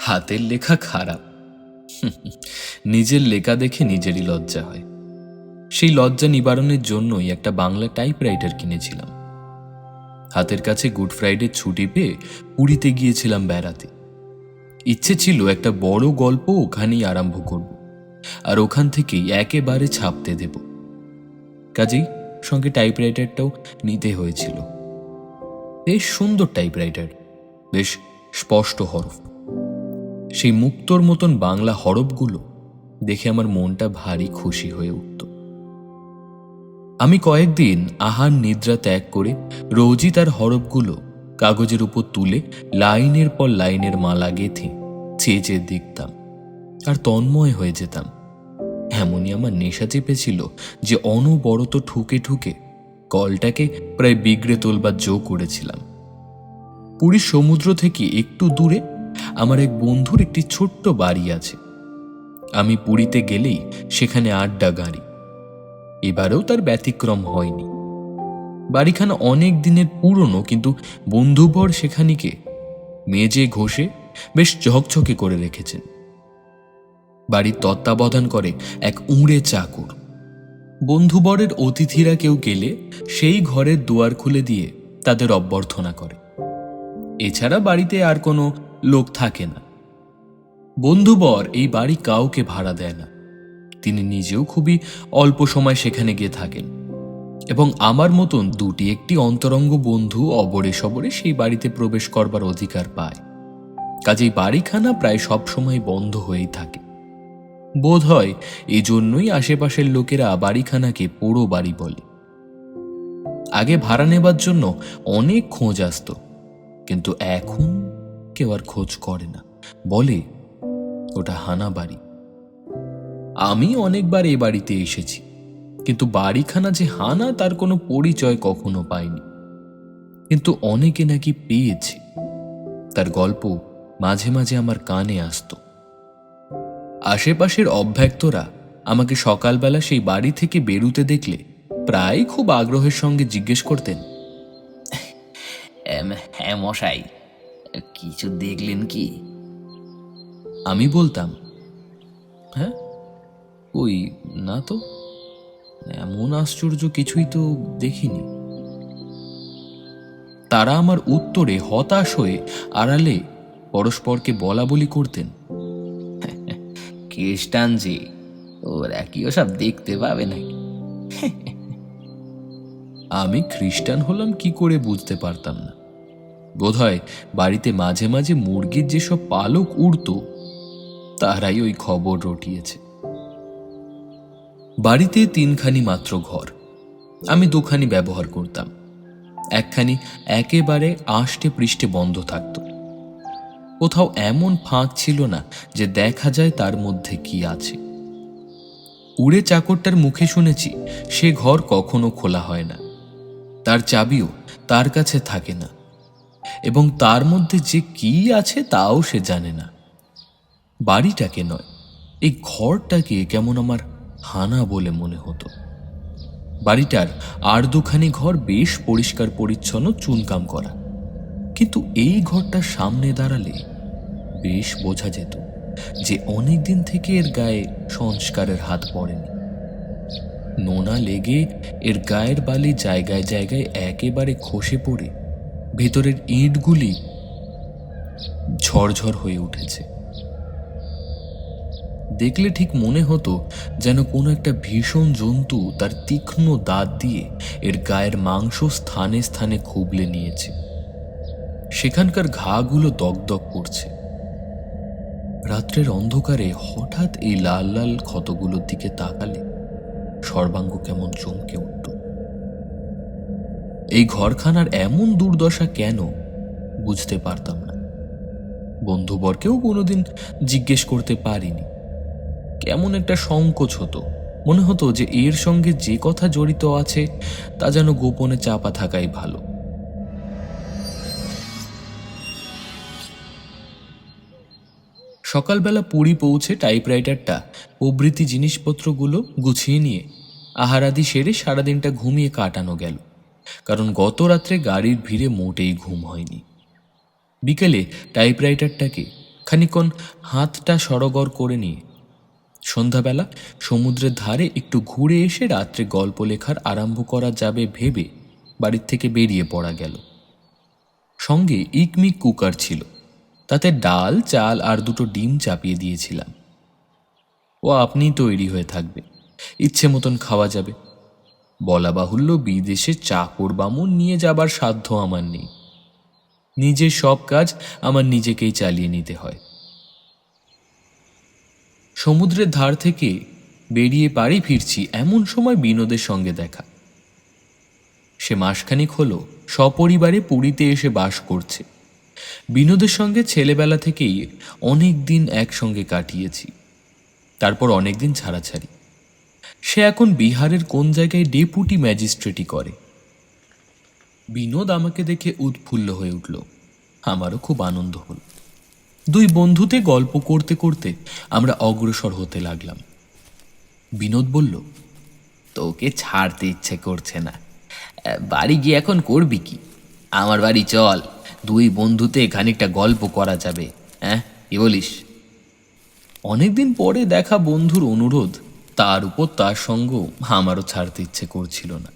হাতের লেখা খারাপ। নিজের লেখা দেখে নিজেরই লজ্জা হয়। সেই লজ্জা নিবারণের জন্যই একটা বাংলা টাইপরাইটার কিনেছিলাম। হাতের কাছে গুড ফ্রাইডে ছুটি পেয়ে পুরীতে গিয়েছিলাম বেড়াতে। ইচ্ছে ছিল একটা বড় গল্প ওখানেই আরম্ভ করব, আর ওখান থেকেই একেবারে ছাপতে দেব। কাজেই সঙ্গে টাইপরাইটারটাও নিতে হয়েছিল। বেশ সুন্দর টাইপরাইটার, বেশ স্পষ্ট হরফ। সেই মুক্তোর মতন বাংলা হরফগুলো দেখে আমার মনটা ভারী খুশি হয়ে উঠত। আমি কয়েকদিন আহার নিদ্রা ত্যাগ করে রোজই তার হরফগুলো কাগজের উপর তুলে লাইনের পর লাইনের মালা গেঁথে চেয়ে চেয়ে দেখতাম আর তন্ময় হয়ে যেতাম। এমনই আমার নেশা চেপেছিল যে অনবরত ঠুকে ঠুকে কলটাকে প্রায় বিগড়ে তোলবার জো করেছিলাম। পুরীর সমুদ্র থেকে একটু দূরে আমার এক বন্ধুর একটি ছোট্ট বাড়ি আছে। আমি পুরীতে গেলেই সেখানে আড্ডা গাড়ি। এবারেও তার ব্যতিক্রম হয়নি। বাড়িখানা অনেক দিনের পুরনো, কিন্তু বন্ধুবর সেখানিকে মেজে ঘষে বেশ ঝকঝকে করে রেখেছেন। বাড়ির তত্ত্বাবধান করে এক উঁড়ে চাকর। বন্ধুবরের অতিথিরা কেউ গেলে সেই ঘরের দুয়ার খুলে দিয়ে তাদের অভ্যর্থনা করে। এছাড়া বাড়িতে আর কোনো লোক থাকে না। বন্ধুবর এই বাড়ি কাউকে ভাড়া দেয় না। তিনি নিজেও খুবই অল্প সময় সেখানে গিয়ে থাকেন এবং আমার মতন দুটি একটি অন্তরঙ্গ বন্ধু অবরে সবরে সেই বাড়িতে প্রবেশ করবার অধিকার পায়। কাজেই বাড়িখানা প্রায় সব সময় বন্ধ হয়েই থাকে। বোধ হয় এই জন্যই আশেপাশের লোকেরা বাড়িখানাকে পোড়ো বাড়ি বলে। আগে ভাড়া নেবার জন্য অনেক খোঁজ আসত, কিন্তু এখন কেউ আর খোঁজ করে না, বলে ওটা হানা বাড়ি। আমি অনেকবার এ বাড়িতে এসেছি, কিন্তু বাড়িখানা যে হানা তার কোনো পরিচয় কখনো পাইনি। কিন্তু অনেকে নাকি পেয়েছে। তার গল্প মাঝে মাঝে আমার কানে আসত। আশেপাশের অভ্যক্তরা আমাকে সকালবেলা সেই বাড়ি থেকে বেরুতে দেখলে প্রায় খুব আগ্রহের সঙ্গে জিজ্ঞেস করতেন, হ্যাঁ মশাই, কিছু দেখলেন কি? আমি বলতাম, হ্যাঁ ওই না তো, এমন আশ্চর্য কিছুই তো দেখিনি। তারা আমার উত্তরে হতাশ হয়ে আড়ালে পরস্পরকে বলা বলি করতেন, খ্রিস্টান যে, ওরা কি ওসব দেখতে পাবে নাকি? আমি খ্রিস্টান হলাম কি করে বুঝতে পারতাম না। বোধহয় বাড়িতে মাঝে মাঝে মুরগির যেসব পালক উড়ত তারাই ওই খবর রটিয়েছে। বাড়িতে তিনখানি মাত্র ঘর। আমি দুখানি ব্যবহার করতাম। একখানি একেবারে আষ্টে পৃষ্ঠে বন্ধ থাকত। কোথাও এমন ফাঁক ছিল না যে দেখা যায় তার মধ্যে কি আছে। উড়ে চাকরটার মুখে শুনেছি সে ঘর কখনো খোলা হয় না, তার চাবিও তার কাছে থাকে না, এবং তার মধ্যে যে কি আছে তাও সে জানে না। বাড়িটাকে নয়, এই ঘরটাকে কেমন আমার হানা বলে মনে হতো। বাড়িটার আর দুখানি ঘর বেশ পরিষ্কার পরিচ্ছন্ন, চুনকাম করা, কিন্তু এই ঘরটার সামনে দাঁড়ালে বেশ বোঝা যেত যে অনেক দিন থেকে এর গায়ে সংস্কারের হাত পড়েনি। নোনা লেগে এর গায়ের বালি জায়গায় জায়গায় একেবারে খসে পড়ে ভেতরের ইঁটগুলি ঝরঝর হয়ে উঠেছে। দেখলে ঠিক মনে হতো যেন কোনো একটা ভীষণ জন্তু তার তীক্ষ্ণ দাঁত দিয়ে এর গায়ের মাংস স্থানে স্থানে খুবলে নিয়েছে। সেখানকার ঘাগুলো দগদগ করছে। রাত্রের অন্ধকারে হঠাৎ এই লাল লাল ক্ষতগুলোর দিকে তাকালে সর্বাঙ্গ কেমন চমকে উঠত। এই ঘরখানার এমন দুর্দশা কেন বুঝতে পারতাম না। বন্ধুবরকেও কোনোদিন জিজ্ঞেস করতে পারিনি। কেমন একটা সংকোচ হতো, মনে হতো যে এর সঙ্গে যে কথা জড়িত আছে তা যেন গোপনে চাপা থাকাই ভালো। সকালবেলা পুরী পৌঁছে টাইপরাইটারটা প্রভৃতি জিনিসপত্রগুলো গুছিয়ে নিয়ে আহারাদি সেরে সারাদিনটা ঘুমিয়ে কাটানো গেল, কারণ গত রাত্রে গাড়ির ভিড়ে মোটেই ঘুম হয়নি। বিকেলে টাইপরাইটারটাকে খানিকক্ষণ হাতটা সড়গড় করে নিয়ে সন্ধ্যাবেলা সমুদ্রের ধারে একটু ঘুরে এসে রাত্রে গল্প লেখার আরম্ভ করা যাবে ভেবে বাড়ির থেকে বেরিয়ে পড়া গেল। সঙ্গে ইকমিক কুকার ছিল, তাতে ডাল চাল আর দুটো ডিম চাপিয়ে দিয়েছিলাম। ও আপনি তৈরি হয়ে থাকবে, ইচ্ছে মতন খাওয়া যাবে। বলা বাহুল্য বিদেশে চাকর বামুন নিয়ে যাবার সাধ্য আমার নেই। নিজের সব কাজ আমার নিজেকেই চালিয়ে নিতে হয়। সমুদ্রের ধার থেকে বেরিয়ে বাড়ি ফিরছি এমন সময় বিনোদের সঙ্গে দেখা। সে মাসখানিক হলো সপরিবারে পুরীতে এসে বাস করছে। বিনোদের সঙ্গে ছেলেবেলা থেকেই অনেক দিন একসঙ্গে কাটিয়েছি, তারপর অনেক দিন ছাড়াছাড়ি। সে এখন বিহারের কোন জায়গায় ডেপুটি ম্যাজিস্ট্রেটই করে। বিনোদ আমাকে দেখে উৎফুল্ল হয়ে উঠল, আমারও খুব আনন্দ হল। দুই বন্ধুতে গল্প করতে করতে আমরা অগ্রসর হতে লাগলাম। বিনোদ বলল, তোকে ছাড়তে ইচ্ছে করছে না, বাড়ি গিয়ে এখন করবি কি? আমার বাড়ি চল, দুই বন্ধুতে খানিকটা গল্প করা যাবে। হ্যাঁ, কি বলিস? অনেকদিন পরে দেখা বন্ধুর অনুরোধ, তার উপর তার সঙ্গ আমারও ছাড়তে ইচ্ছে করছিল না।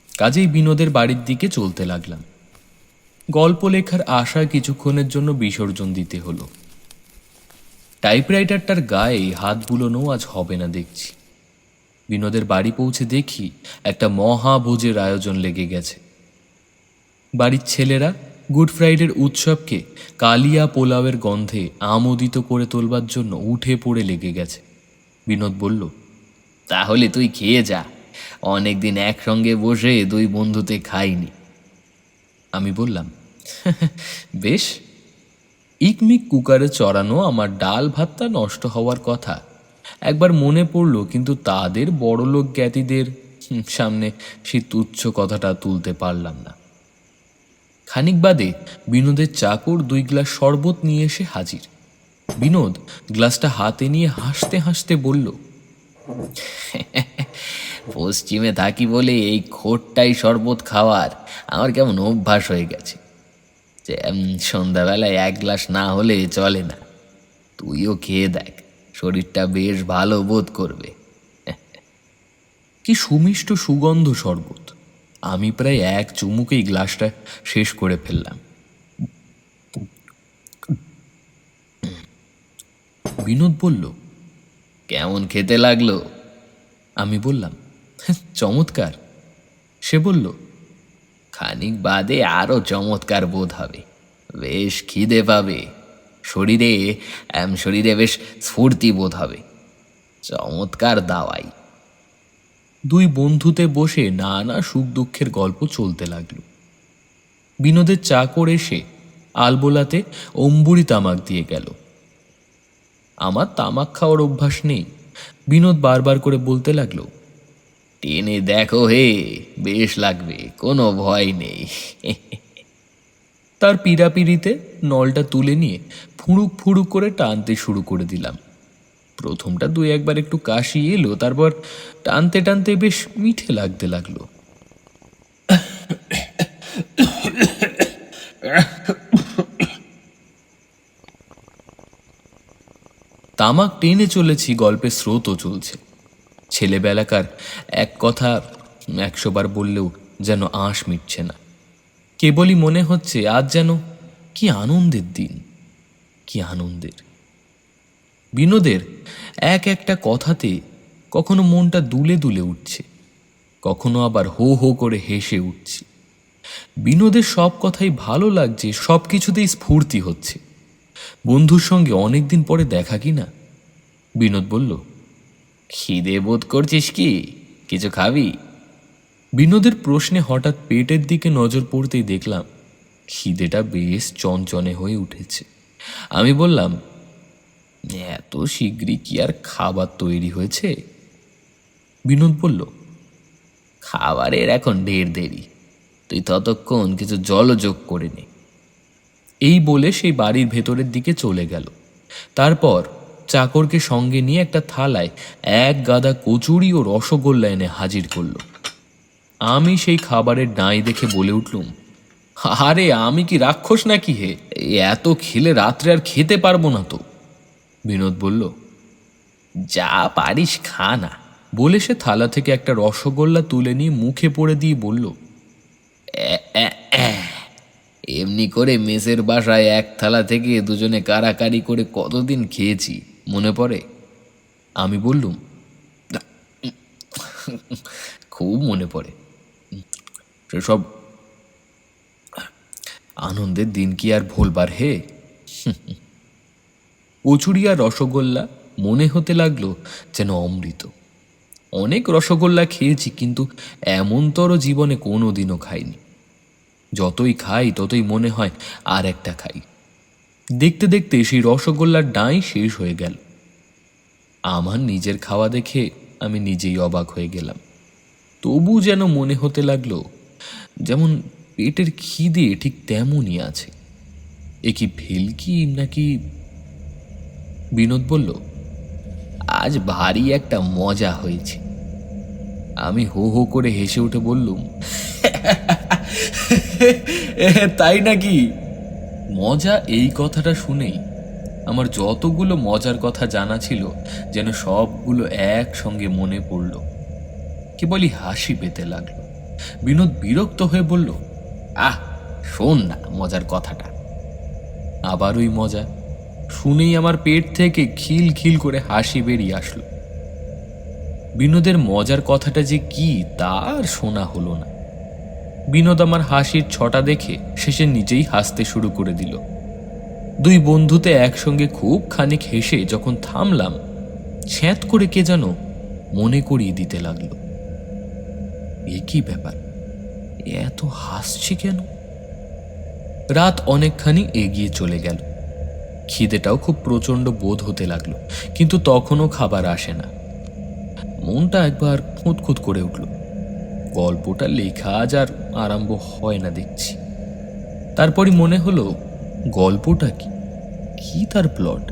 কাজেই বিনোদের বাড়ির দিকে চলতে লাগলাম। গল্প লেখার আশায় কিছুক্ষণের জন্য বিসর্জন দিতে হলো। টাইপরাইটারটার গায়ে হাত বুলোনো আজ হবে না দেখছি। বিনোদের বাড়ি পৌঁছে দেখি একটা মহাভোজের আয়োজন লেগে গেছে। বাড়ির ছেলেরা গুড ফ্রাইডের উৎসবকে কালিয়া পোলাওয়ের গন্ধে আমোদিত করে তোলবার জন্য উঠে পড়ে লেগে গেছে। বিনোদ বলল, তাহলে তুই খেয়ে যা, অনেকদিন একসঙ্গে বসে দুই বন্ধুতে খাইনি। আমি বললাম, বেশ। ইকমিক কুকারে চড়ানো আমার ডাল ভাতটা নষ্ট হওয়ার কথা একবার মনে পড়ল, কিন্তু তাদের বড়লোক জ্ঞাতিদের সামনে সেই তুচ্ছ কথাটা তুলতে পারলাম না। খানিক বাদে বিনোদের চাকর 2 গ্লাস শরবত নিয়ে এসে হাজির। বিনোদ গ্লাসটা হাতে নিয়ে হাসতে হাসতে বলল, পশ্চিমে থাকি বলে এই খোটটাই শরবত খাওয়ার আমার কেমন অভ্যাস হয়ে গেছে যে সন্ধ্যাবেলায় 1 গ্লাস না হলে চলে না। তুইও খেয়ে দেখ, শরীরটা বেশ ভালো বোধ করবে। কি সুমিষ্ট সুগন্ধ শরবত! আমি প্রায় এক চুমুকেই গ্লাসটা শেষ করে ফেললাম। বিনোদ বলল, কেমন খেতে লাগলো? আমি বললাম, চমৎকার। সে বলল, খানিক বাদে আরো চমৎকার বোধ হবে, বেশ খিদে পাবে, শরীরে শরীরে বেশ স্ফূর্তি বোধ হবে। চমৎকার দাওয়াই। দুই বন্ধুতে বসে নানা সুখ দুঃখের গল্প চলতে লাগলো। বিনোদের চাকর এসে আলবোলাতে অম্বুরি তামাক দিয়ে গেল। আমার তামাক খাওয়ার অভ্যাস নেই। বিনোদ বারবার করে বলতে লাগলো, টেনে দেখো হে, বেশ লাগবে, কোনো ভয় নেই। তার পিড়াপিড়িতে নলটা তুলে নিয়ে ফুড়ুক ফুড়ুক করে টানতে শুরু করে দিলাম। প্রথমটা 2-1 বার একটু কাশি এলো, তারপর টানতে টানতে বেশ মিঠে লাগতে লাগলো। তামাক টেনে চলেছি, গল্পের স্রোতও চলছে। ছেলেবেলাকার এক কথা 100 বার বললেও যেন আঁশ মিটছে না। কেবলই মনে হচ্ছে আজ যেন কি আনন্দের দিন, কি আনন্দের। বিনোদের একটা কথাতে কখনো মনটা দুলে দুলে উঠছে, কখনো আবার হো হো করে হেসে উঠছে। বিনোদের সব কথাই ভালো লাগছে, সব কিছুতেই স্ফূর্তি হচ্ছে। বন্ধুর সঙ্গে অনেকদিন পরে দেখা কি না। বিনোদ বলল, খিদে বোধ করছিস কি? কিছু খাবি? বিনোদের প্রশ্নে হঠাৎ পেটের দিকে নজর পড়তেই দেখলাম খিদেটা বেশ চনচনে হয়ে উঠেছে। আমি বললাম, এত শীঘ্রই কি আর খাবার তৈরি হয়েছে? বিনোদ বলল, খাবারের এখন ঢের দেরি, তুই ততক্ষণ কিছু জলযোগ করে নে। এই বলে সেই বাড়ির ভেতরের দিকে চলে গেল। তারপর চাকরকে সঙ্গে নিয়ে একটা থালায় 1 গাদা কচুরি ও রসগোল্লা এনে হাজির করল। আমি সেই খাবারের ডাঁই দেখে বলে উঠলুম, আরে আমি কি রাক্ষস নাকি হে, এত খেলে রাত্রে আর খেতে পারবো না তো। বিনোদ বলল। যা পারিস খা না। বলে সে থালা থেকে একটা রসগোল্লা তুলে নিয়ে মুখে পড়ে দিয়ে বলল, এমনি করে মেসের বাসায় এক থালা থেকে দুজনে কারাকারি করে কতদিন খেয়েছি মনে পড়ে? আমি বললুম, খুব মনে পড়ে। সেসব আনন্দের দিন কি আর ভুলবার হে। কচুরি আর রসগোল্লা মনে হতে লাগলো যেন অমৃত। অনেক রসগোল্লা খেয়েছি, কিন্তু এমনতর জীবনে কোনো দিনও খাইনি। যতই খাই ততই মনে হয় আর একটা খাই। দেখতে দেখতে সেই রসগোল্লার ডাঁই শেষ হয়ে গেল। আমার নিজের খাওয়া দেখে আমি নিজেই অবাক হয়ে গেলাম। তবু যেন মনে হতে লাগলো যেমন পেটের খিদে ঠিক তেমনই আছে। এ কি ভেলকি নাকি? বিনোদ বলল, আজ ভারী একটা মজা হয়েছে। আমি হো হো করে হেসে উঠে বললুম, তাই নাকি? মজা এই কথাটা শুনেই আমার যতগুলো মজার কথা জানা ছিল যেন সবগুলো একসঙ্গে মনে পড়ল। কেবলই হাসি পেতে লাগলো। বিনোদ বিরক্ত হয়ে বলল, শোন না মজার কথাটা। আবার ওই মজা শুনেই আমার পেট থেকে খিল খিল করে হাসি বেরিয়ে আসলো। বিনোদের মজার কথাটা যে কি তা আর শোনা হলো না। বিনোদ আমার হাসির ছটা দেখে শেষে নিজেই হাসতে শুরু করে দিল। দুই বন্ধুতে একসঙ্গে খুব খানিক হেসে যখন থামলাম, ছ্যাঁত করে কে যেন মনে করিয়ে দিতে লাগলো, এ কি ব্যাপার, এত হাসছি কেন? রাত অনেকখানি এগিয়ে চলে গেল। খিদেটাও খুব প্রচণ্ড বোধ হতে লাগলো, কিন্তু তখনও খাবার আসে না। মনটা একবার খুঁতখুত করে উঠল। গল্পটা লেখা আজ আর আরম্ভ হয় না দেখছি। তারপরই মনে হলো গল্পটা কি, কি তার প্লট?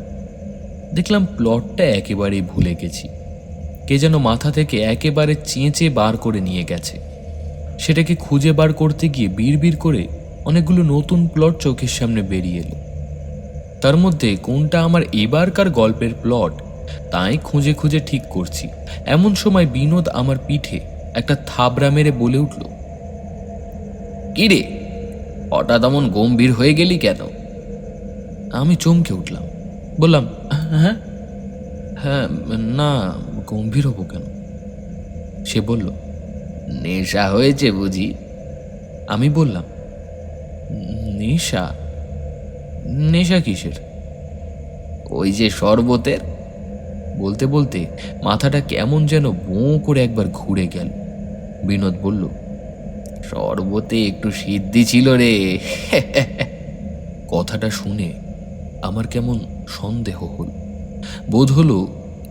দেখলাম প্লটটা একেবারেই ভুলে গেছি। কে যেন মাথা থেকে একেবারে চেঁচে বার করে নিয়ে গেছে। সেটাকে খুঁজে বার করতে গিয়ে বিড়বিড় করে অনেকগুলো নতুন প্লট চোখের সামনে বেরিয়ে এলো। তার মধ্যে কোনটা আমার এবারকার গল্পের প্লট তাই খুঁজে খুঁজে ঠিক করছি, এমন সময় বিনোদ আমার পিঠে একটা থাবড়া মেরে বলে উঠল, কি রে, হঠাৎ এমন গম্ভীর হয়ে গেলি কেন? আমি চমকে উঠলাম, বললাম, হ্যাঁ হ্যাঁ, না গম্ভীর হব কেন? সে বলল, নেশা হয়েছে বুঝি? আমি বললাম, নেশা? নেশা কিসের? ওই যে শরবতের। বলতে বলতে মাথাটা কেমন যেন বোঁ করে একবার ঘুরে গেল। বিনোদ বলল, শরবতে একটু সিদ্ধি ছিল রে। কথাটা শুনে আমার কেমন সন্দেহ হল। বোধ হলো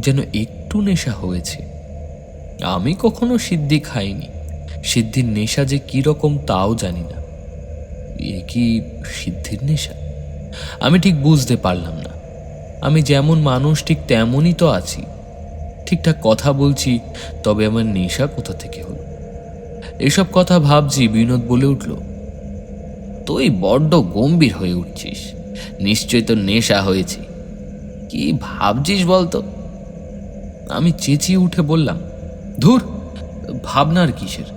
যেন একটু নেশা হয়েছে। আমি কখনো সিদ্ধি খাইনি, সিদ্ধির নেশা যে কি রকম তাও জানি না। এ কি সিদ্ধির নেশা? আমি ঠিক বুঝতে পারলাম না। আমি যেমন মানুষ ঠিক তেমনই তো আছি, ঠিকঠাক কথা বলছি, তবে আমার নেশা কোথা থেকে হলো? এসব কথা ভাবছি, বিনোদ বলে উঠল, তুই বড্ড গম্ভীর হয়ে উঠছিস, নিশ্চয় তোর নেশা হয়েছে। কি ভাবছিস বলতো? আমি চেঁচিয়ে উঠে বললাম, ধুর, ভাবনার কিসের?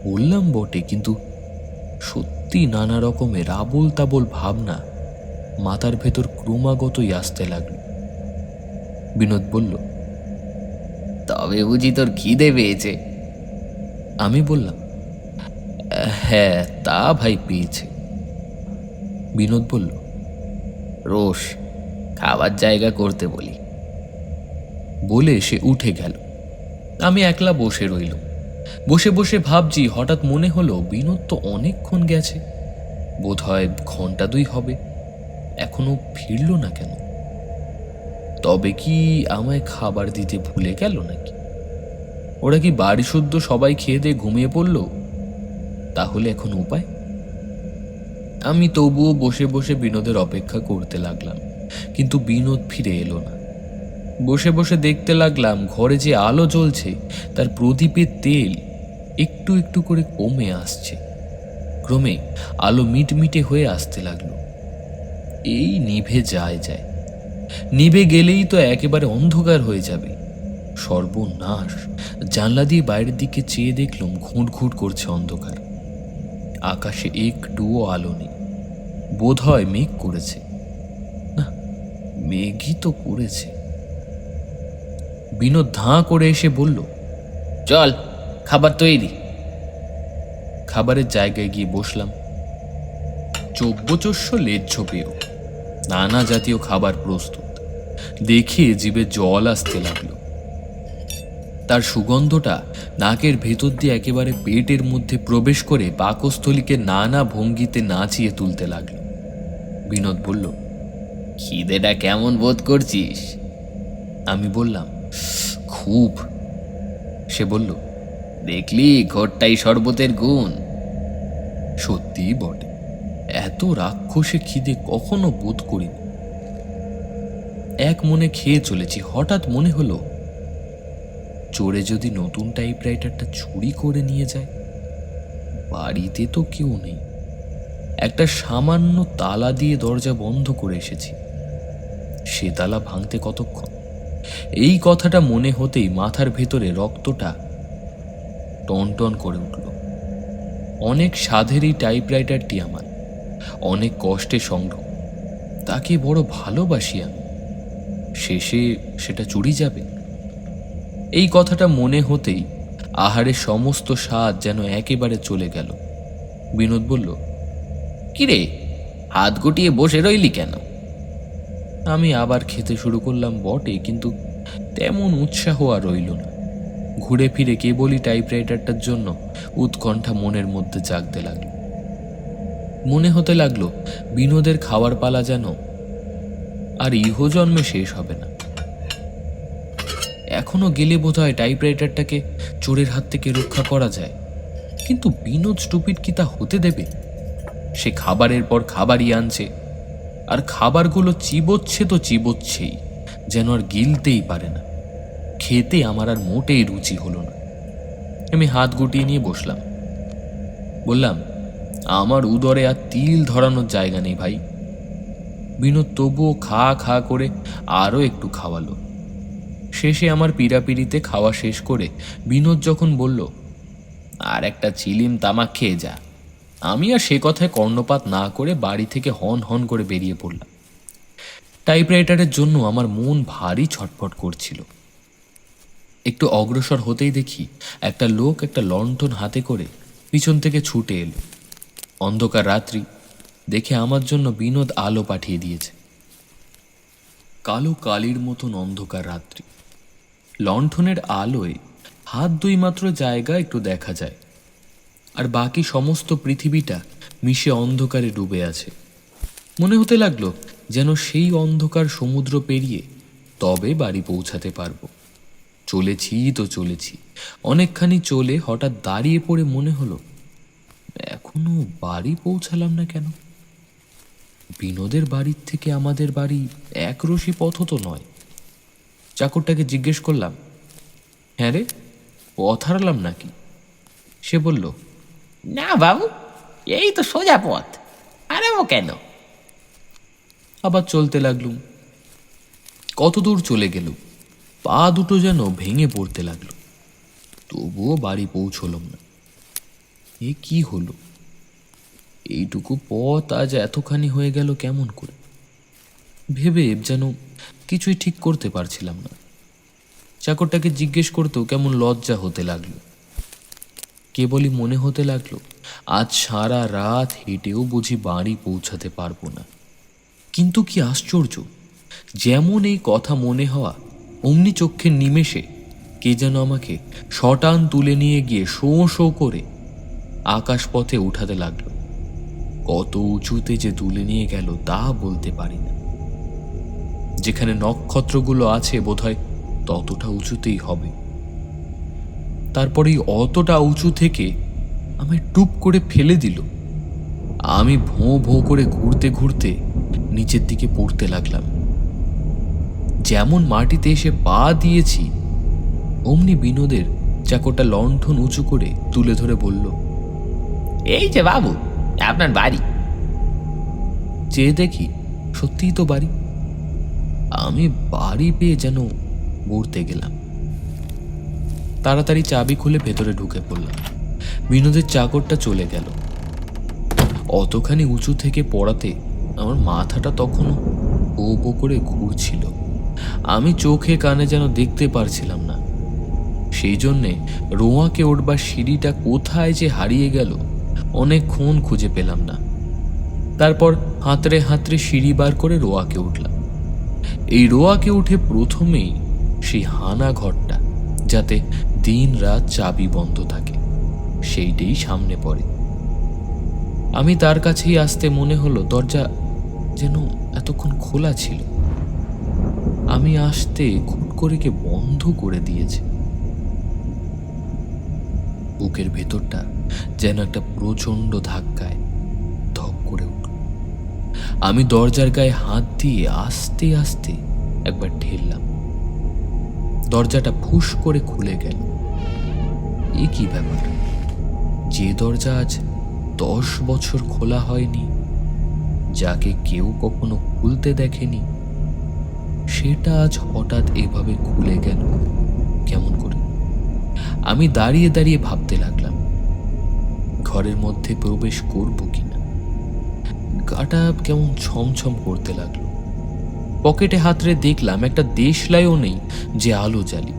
বললাম বটে, কিন্তু সত্যি নানা রকমের আবোল তাবোল ভাবনা মাথার ভেতর ক্রমাগতই আসতে লাগলো। বিনোদ বলল, তবে বুঝি তোর খিদে পেয়েছে? আমি বললাম, হ্যাঁ তা ভাই পেয়েছে। বিনোদ বলল, রোশ, খাবার জায়গা করতে বলি। বলে সে উঠে গেল। আমি একলা বসে রইলাম। বসে বসে ভাবছি, হঠাৎ মনে হলো বিনোদ তো অনেকক্ষণ গেছে, বোধ হয় ঘন্টা দুই হবে, এখনো ফিরল না কেন? তবে কি আমায় খাবার দিতে ভুলে গেল নাকি? ওরা কি বাড়ি শুদ্ধ সবাই খেয়ে দিয়ে ঘুমিয়ে পড়ল? তাহলে এখন উপায়? আমি তবুও বসে বসে বিনোদের অপেক্ষা করতে লাগলাম, কিন্তু বিনোদ ফিরে এলো না। বসে বসে দেখতে লাগলাম ঘরে যে আলো জ্বলছে তার প্রদীপের তেল একটু একটু করে কমে আসছে। ক্রমে আলো মিটমিটে হয়ে আসতে লাগলো। এই নিভে যায় যায়, নিভে গেলেই তো একেবারে অন্ধকার হয়ে যাবে। সর্বনাশ! জানলা দিয়ে বাইরের দিকে চেয়ে দেখলাম ঘুঁট ঘুঁট করছে অন্ধকার। আকাশে একটুও আলো নেই। বোধ হয় মেঘ করেছে। না, মেঘই তো করেছে। বিনোদ ধাঁ করে এসে বলল, চল, খাবার তৈরি। খাবারের জায়গায় গিয়ে বসলাম। চব্যচস্য লেজ্জ পেয়েও নানা জাতীয় খাবার প্রস্তুত দেখে জিভে জল আসতে লাগলো। তার সুগন্ধটা নাকের ভেতর দিয়ে একেবারে পেটের মধ্যে প্রবেশ করে পাকস্থলীকে নানা ভঙ্গিতে নাচিয়ে তুলতে লাগলো। বিনোদ বলল, খিদেটা কেমন বোধ করছিস? আমি বললাম, খুব। সে বলল, দেখলি ঘোরটাই শরবতের গুণ। সত্যিই বটে, এত রাক্ষসে খিদে কখনো বোধ করিনি। এক মনে খেয়ে চলেছি, হঠাৎ মনে হলো চোরে যদি নতুন টাইপরাইটারটা চুরি করে নিয়ে যায়। বাড়িতে তো কেউ নেই, একটা সামান্য তালা দিয়ে দরজা বন্ধ করে এসেছি। সে তালা ভাঙতে কতক্ষণ? এই কথাটা মনে হতেই মাথার ভেতরে রক্তটা টনটন করে উঠল। অনেক সাধের এই টাইপরাইটারটি আমার, অনেক কষ্টে সংগ্রহ, তাকে বড় ভালোবাসি আমি। শেষে সেটা চুরি যাবে? এই কথাটা মনে হতেই আহারের সমস্ত স্বাদ যেন একেবারে চলে গেল। বিনোদ বলল, কিরে, হাত গুটিয়ে বসে রইলি কেন? আমি আবার খেতে শুরু করলাম বটে, কিন্তু তেমন উৎসাহ আর রইল না। ঘুরে ফিরে কেবলই টাইপরাইটারটার জন্য উৎকণ্ঠা মনের মধ্যে জাগতে লাগলো। মনে হতে লাগলো বিনোদের খাওয়ার পালা যেন আর ইহজন্মে শেষ হবে না। এখনো গেলে বোধহয় টাইপরাইটারটাকে চোরের হাত থেকে রক্ষা করা যায়, কিন্তু বিনোদ স্টুপিড কি তা হতে দেবে? সে খাবারের পর খাবারই আনছে, আর খাবারগুলো চিবোচ্ছে তো চিবোচ্ছেই, যেন আর গিলতেই পারে না। খেতে আমার আর মোটেই রুচি হলো না। আমি হাত গুটিয়ে নিয়ে বসলাম। বললাম, আমার উদরে আর তিল ধরানোর জায়গা নেই ভাই। বিনোদ তবুও খা খা করে আরও একটু খাওয়ালো। শেষে আমার পিড়াপিড়িতে খাওয়া শেষ করে বিনোদ যখন বলল, আর একটা চিলিম তামাক খেয়ে যা, আমি আর সে কথায় কর্ণপাত না করে বাড়ি থেকে হন হন করে বেরিয়ে পড়লাম। টাইপরাইটারের জন্য আমার মন ভারী ছটফট করছিল। একটু অগ্রসর হতেই দেখি একটা লোক একটা লণ্ঠন হাতে করে পিছন থেকে ছুটে এলো। অন্ধকার রাত্রি দেখে আমার জন্য বিনোদ আলো পাঠিয়ে দিয়েছে। কালো কালির মতন অন্ধকার রাত্রি, লণ্ঠনের আলোয় হাত দুই মাত্র জায়গা একটু দেখা যায়, আর বাকি সমস্ত পৃথিবীটা মিশে অন্ধকারে ডুবে আছে। মনে হতে লাগলো যেন সেই অন্ধকার সমুদ্র পেরিয়ে তবে বাড়ি পৌঁছাতে পারবো। চলেছি তো চলেছি, অনেকখানি চলে হঠাৎ দাঁড়িয়ে পড়ে মনে হলো এখনো বাড়ি পৌঁছালাম না কেন? বিনোদের বাড়ির থেকে আমাদের বাড়ি একরশি পথ তো নয়। চাকরটাকে জিজ্ঞেস করলাম, হ্যাঁ রে, পথ হারালাম নাকি? সে বলল, না বাবু, এই তো সোজা পথ, হারাবো কেন? আবার চলতে লাগলুম। কত দূর চলে গেল, পা দুটো যেন ভেঙে পড়তে লাগলো। তবুও বাড়ি পৌঁছলাম না। এ কি হলো? এইটুকু পথ আজ এতখানি হয়ে গেল কেমন করে? ভেবে যেন কিছুই ঠিক করতে পারছিলাম না। চাকরটাকে জিজ্ঞেস করতেও কেমন লজ্জা হতে লাগলো। কেবলই মনে হতে লাগলো আজ সারা রাত হেঁটেও বুঝি বাড়ি পৌঁছাতে পারবো না। কিন্তু কি আশ্চর্য, যেমন এই কথা মনে হওয়া অমনি চক্ষের নিমেষে কে যেন আমাকে শটান তুলে নিয়ে গিয়ে শোঁ শোঁ করে আকাশপথে উঠাতে লাগলো। কত উঁচুতে যে তুলে নিয়ে গেল তা বলতে পারি না। যেখানে নক্ষত্রগুলো আছে বোধহয় ততটা উঁচুতেই হবে। তারপরেই অতটা উঁচু থেকে আমায় টুপ করে ফেলে দিল। আমি ভোঁ ভোঁ করে ঘুরতে ঘুরতে নিচের দিকে পড়তে লাগলাম। যেমন মাটিতে এসে পা দিয়েছি অমনি বিনোদের চাকরটা লণ্ঠন উঁচু করে তুলে ধরে বলল, এই যে বাবু, আপনার বাড়ি। চেয়ে দেখি সত্যিই তো বাড়ি। আমি বাড়ি পেয়ে যেন ঘুরতে গেলাম। তাড়াতাড়ি চাবি খুলে ভেতরে ঢুকে পড়লাম। বিনোদের চাকরটা চলে গেল। অতখানি উঁচু থেকে পড়াতে আমার মাথাটা তখনও বো বো করে ঘুরছিল। আমি চোখে কানে যেন দেখতে পারছিলাম না। সেই জন্যে রোয়াকে উঠবার সিঁড়িটা কোথায় যে হারিয়ে গেল অনেকক্ষণ খুঁজে পেলাম না। তারপর হাতড়ে হাতড়ে সিঁড়ি বার করে রোয়াকে উঠলাম। এই রোয়াকে উঠে প্রথমেই সেই হানা ঘরটা, যাতে দিন রাত চাবি বন্ধ থাকে, সেইটাই সামনে পড়ে। আমি তার কাছেই আসতে মনে হলো দরজা যেন এতক্ষণ খোলা ছিল। আমি আসতে খুট করে কে বন্ধ করে দিয়েছে। বুকের ভেতরটা যেন একটা প্রচন্ড ধাক্কায় ধপ করে উঠল। আমি দরজার গায়ে হাত দিয়ে আস্তে আস্তে একবার ঠেললাম। দরজাটা ফুস করে খুলে গেল। এ কি ব্যাপার? যে দরজা আজ 10 বছর খোলা হয়নি, যাকে কেউ কখনো খুলতে দেখেনি, সেটা আজ হঠাৎ এভাবে খুলে গেল কেমন করে? আমি দাঁড়িয়ে দাঁড়িয়ে ভাবতে লাগলাম ঘরের মধ্যে প্রবেশ করব কিনা। গাটা কেমন ছমছম করতে লাগলো। পকেটে হাতড়ে দেখলাম একটা দেশলাইও নেই যে আলো জ্বালি।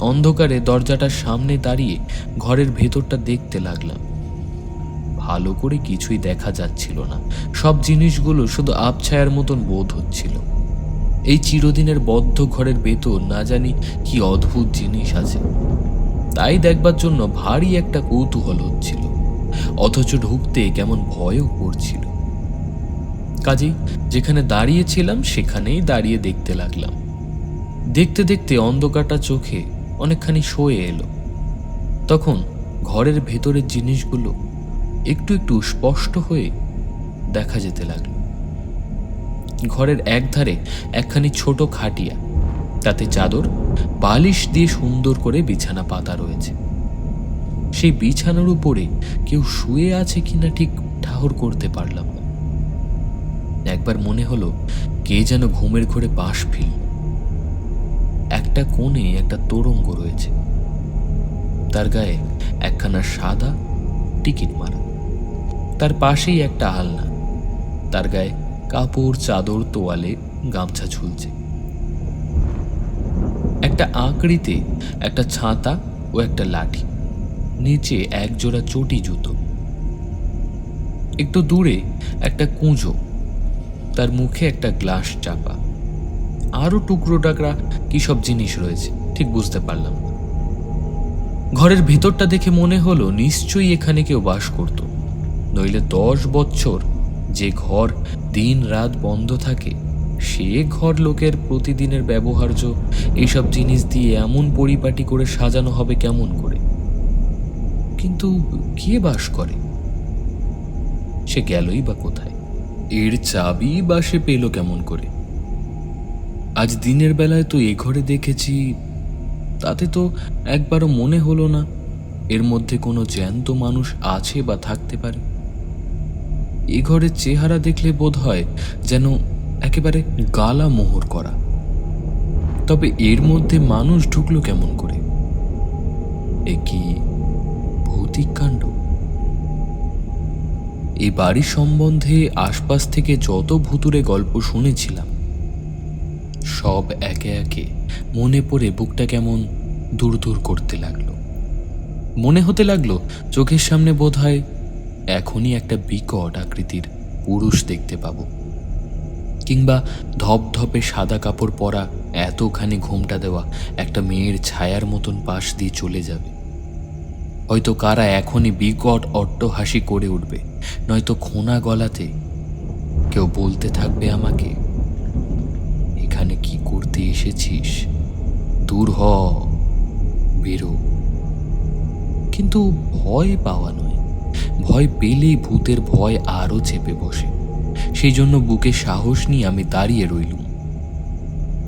অন্ধকারে দরজাটার সামনে দাঁড়িয়ে ঘরের ভেতরটা দেখতে লাগলাম। ভালো করে কিছুই দেখা যাচ্ছিল না। সব জিনিসগুলো শুধু আবছায়ার মতন বোধ হচ্ছিল। এই চিরদিনের বদ্ধ ঘরের ভেতর না জানি কি অদ্ভুত জিনিস আছে, তাই দেখবার জন্য ভারী একটা কৌতূহল হচ্ছিল, অথচ ঢুকতে কেমন ভয়ও করছিল। কাজেই যেখানে দাঁড়িয়েছিলাম সেখানেই দাঁড়িয়ে দেখতে লাগলাম। দেখতে দেখতে অন্ধকারটা চোখে অনেকখানি সয়ে এলো। তখন ঘরের ভেতরের জিনিসগুলো একটু একটু স্পষ্ট হয়ে দেখা যেতে লাগলো। ঘরের একধারে একখানি ছোট খাটিয়া, তাতে চাদর বালিশ দিয়ে সুন্দর করে বিছানা পাতা রয়েছে। সেই বিছানার উপরে কেউ শুয়ে আছে কিনা ঠিক ঠাহর করতে পারলাম না। একবার মনে হলো কে যেন ঘুমের ঘোরে পাশ ফিরল। একটা কোণে একটা তোরঙ্গ রয়েছে, তার গায়ে একখানা সাদা টিকিট মারা। তার পাশেই একটা আলনা, তার গায়ে কাপড়, চাদর, তোয়ালে, গামছা ঝুলছে। একটা আঁকড়িতে একটা ছাতা ও একটা লাঠি, নিচে এক জোড়া চটি জুতো। একটু দূরে একটা কুঁজো, তার মুখে একটা গ্লাস চাপা। আরো টুকরো টাকরা কি সব জিনিস রয়েছে ঠিক বুঝতে পারলাম না। ঘরের ভেতরটা দেখে মনে হলো নিশ্চয়ই এখানে কেউ বাস করত, নইলে 10 বছর যে ঘর দিন রাত বন্ধ থাকে, সে ঘর লোকের প্রতিদিনের ব্যবহার্য এইসব জিনিস দিয়ে এমন পরিপাটি করে সাজানো হবে কেমন করে? কিন্তু কে বাস করে? সে গেলই বা কোথায়? এর চাবি বা সে পেল কেমন করে? আজ দিনের বেলায় তো এ ঘরে দেখেছি, তাতে তো একবারও মনে হলো না এর মধ্যে কোনো জ্যান্ত মানুষ আছে বা থাকতে পারে। এ ঘরের চেহারা দেখলে বোধ হয় যেন একেবারে গালা মোহর করা। তবে এর মধ্যে মানুষ ঢুকলো কেমন করে? এ কি ভৌতিক কাণ্ড? এই বাড়ি সম্বন্ধে আশপাশ থেকে যত ভুতুরে গল্প শুনেছিলাম, সব একে একে মনে পড়ে বুকটা কেমন দূর দূর করতে লাগলো। মনে হতে লাগলো চোখের সামনে বোধ হয় এখনই একটা বিকট আকৃতির পুরুষ দেখতে পাবো, কিংবা ধপধপে সাদা কাপড় পরা এতখানি ঘোমটা দেওয়া একটা মেয়ের ছায়ার মতন পাশ দিয়ে চলে যাবে। হয়তো কারা এখনই বিকট অট্টহাসি করে উঠবে, নয়তো খোনা গলাতে কেউ বলতে থাকবে আমাকে, এখানে কি করতে এসেছিস? দূর হ, বেরো। কিন্তু ভয় পাওয়া নয়, ভয় পেলেই ভূতের ভয় আরো চেপে বসে। সেই জন্য বুকে সাহস নিয়ে আমি দাঁড়িয়ে রইলুম।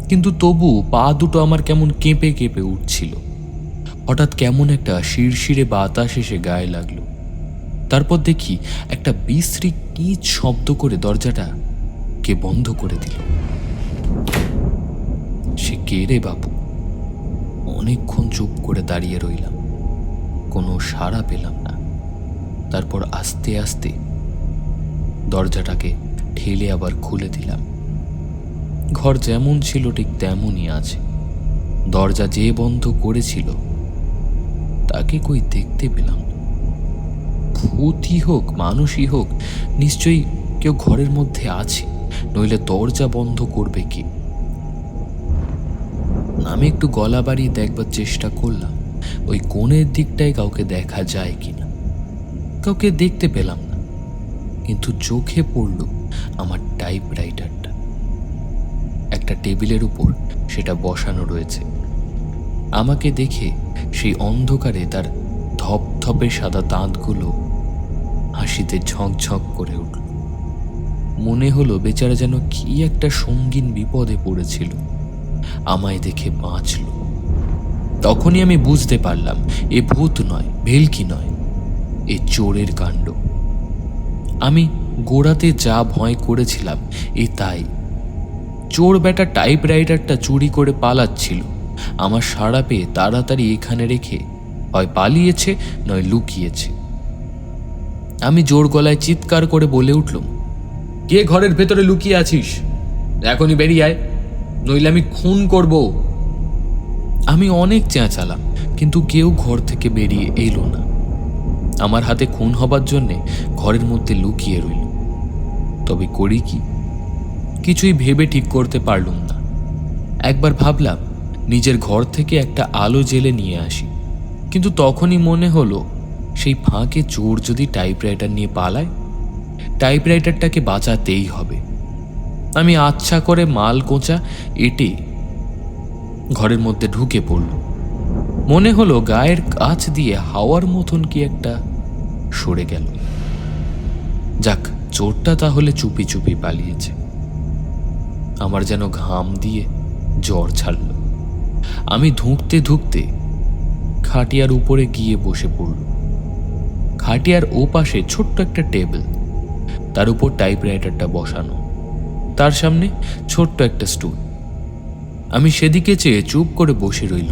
কিন্তু তবু পা দুটো আমার কেমন কেঁপে কেঁপে উঠছিল। হঠাৎ কেমন একটা শিরশিরে বাতাস এসে গায়ে লাগলো। তারপর দেখি একটা বিশ্রী কিচ শব্দ করে দরজাটা কে বন্ধ করে দিল। সে কে রে বাবু? অনেকক্ষণ চুপ করে দাঁড়িয়ে রইলাম, কোনো সাড়া পেলাম না। তারপর আস্তে আস্তে দরজাটাকে ঠেলে আবার খুলে দিলাম। ঘর যেমন ছিল ঠিক তেমনই আছে। দরজা যে বন্ধ করেছিল তাকে কই দেখতে পেলাম না। ভূতই হোক মানুষই হোক, নিশ্চয়ই কেউ ঘরের মধ্যে আছে, নইলে দরজা বন্ধ করবে কে? আমি একটু গলা বাড়িয়ে দেখবার চেষ্টা করলাম ওই কোণের দিকটায় কাউকে দেখা যায় কিনা। কাউকে দেখতে পেলাম না, কিন্তু চোখে পড়ল আমার টাইপরাইটারটা। একটা টেবিলের উপর সেটা বসানো রয়েছে। আমাকে দেখে সেই অন্ধকারে তার ধপধপে সাদা দাঁতগুলো হাসিতে ঝকঝক করে উঠল। মনে হলো বেচারা যেন কি একটা সঙ্গীন বিপদে পড়েছিল, আমায় দেখে বাঁচল। তখনই আমি বুঝতে পারলাম এ ভূত নয়, ভেলকি নয়, এ চোরের কাণ্ড। আমি গোড়াতে যা ভয় করেছিলাম এ তাই। চোর বেটা টাইপরাইটারটা চুরি করে পালাচ্ছিল। আমার সাড়া পেয়ে তাড়াতাড়ি এখানে রেখে হয় পালিয়েছে নয় লুকিয়েছে। আমি জোর গলায় চিৎকার করে বলে উঠলাম, কে ঘরের ভেতরে লুকিয়ে আছিস? এখনই বেরিয়ে আয়, নইলে আমি খুন করব। আমি অনেক চেঁচালাম, কিন্তু কেউ ঘর থেকে বেরিয়ে এলো না। আমার হাতে খুন হবার জন্যে ঘরের মধ্যে লুকিয়ে রইল। তবে করি কি? কিছুই ভেবে ঠিক করতে পারলুম না। একবার ভাবলাম নিজের ঘর থেকে একটা আলো জেলে নিয়ে আসি, কিন্তু তখনই মনে হলো সেই ফাঁকে চোর যদি টাইপরাইটার নিয়ে পালায়, টাইপরাইটারটাকে বাঁচাতেই হবে। আমি আচ্ছা করে মাল কোঁচা এঁটে ঘরের মধ্যে ঢুকে পড়ল। মনে হলো গায়ের কাছ দিয়ে হাওয়ার মতন কি একটা সরে গেল। যাক, চোরটা তাহলে চুপি চুপি পালিয়েছে। আমার যেন ঘাম দিয়ে জ্বর ছাড়ল। আমি ধুঁকতে ধুঁকতে খাটিয়ার উপরে গিয়ে বসে পড়ল। খাটিয়ার ও পাশে ছোট্ট একটা টেবিল, তার উপর টাইপরাইটারটা বসানো, তার সামনে ছোট্ট একটা স্টুল। আমি সেদিকে চেয়ে চুপ করে বসে রইল।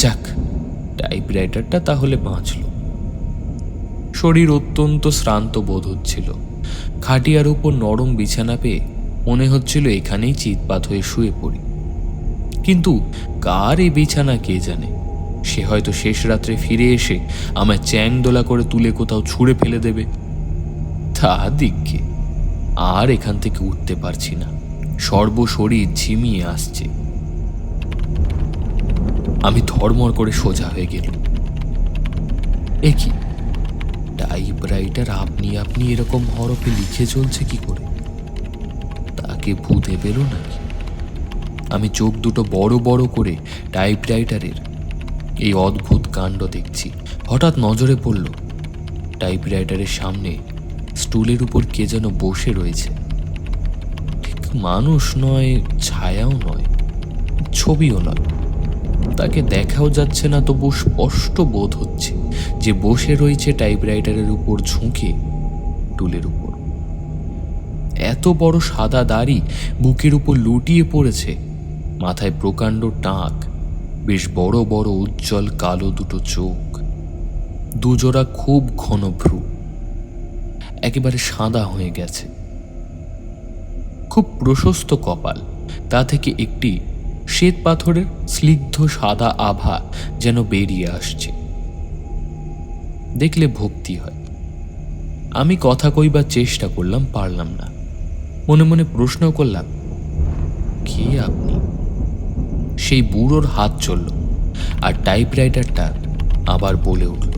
যাক, টাইপরাইটারটা তাহলে বাঁচল। শরীর অত্যন্ত শ্রান্ত বোধ হচ্ছিল। খাটিয়ার উপর নরম বিছানা পেয়ে মনে হচ্ছিল এখানেই চিৎপাত হয়ে শুয়ে পড়ি। কিন্তু কার এই বিছানা কে জানে? সে হয়তো শেষ রাত্রে ফিরে এসে আমায় চ্যাং দোলা করে তুলে কোথাও ছুঁড়ে ফেলে দেবে। তা দিকে আর এখান থেকে উঠতে পারছি না, সর্বশরীর ঝিমিয়ে আসছে। আমি ধর্মর করে সোজা হয়ে গেল। এ কি, টাইপরাইটার আপনি আপনি এরকম হরফে লিখে চলছে কি করে? তাকে ভূতে পেল নাকি? আমি চোখ দুটো বড় বড় করে টাইপরাইটারের এই অদ্ভুত কাণ্ড দেখছি। হঠাৎ নজরে পড়ল টাইপরাইটারের সামনে স্টুলের উপর কে যেন বসে রয়েছে। ঠিক মানুষ নয়, ছায়াও নয়, ছবিও নয়। তাকে দেখাও যাচ্ছে না, তবু স্পষ্ট বোধ হচ্ছে যে বসে রয়েছে টাইপরাইটারের উপর ঝুঁকে টুলের উপর। এত বড় সাদা দাড়ি বুকের উপর লুটিয়ে পড়েছে, মাথায় প্রকাণ্ড টাক, বেশ বড় বড় উজ্জ্বল কালো দুটো চোখ, দুজোড়া খুব ঘন ভ্রু, একেবারে সাদা হয়ে গেছে। খুব প্রশস্ত কপাল, তা থেকে একটি শ্বেত পাথরের স্নিগ্ধ সাদা আভা যেন বেরিয়ে আসছে। দেখলে ভক্তি হয়। আমি কথা কইবার চেষ্টা করলাম, পারলাম না। মনে মনে প্রশ্ন করলাম, কে আপনি? সেই বুড়োর হাত চলল, আর টাইপরাইটারটা আবার বলে উঠল।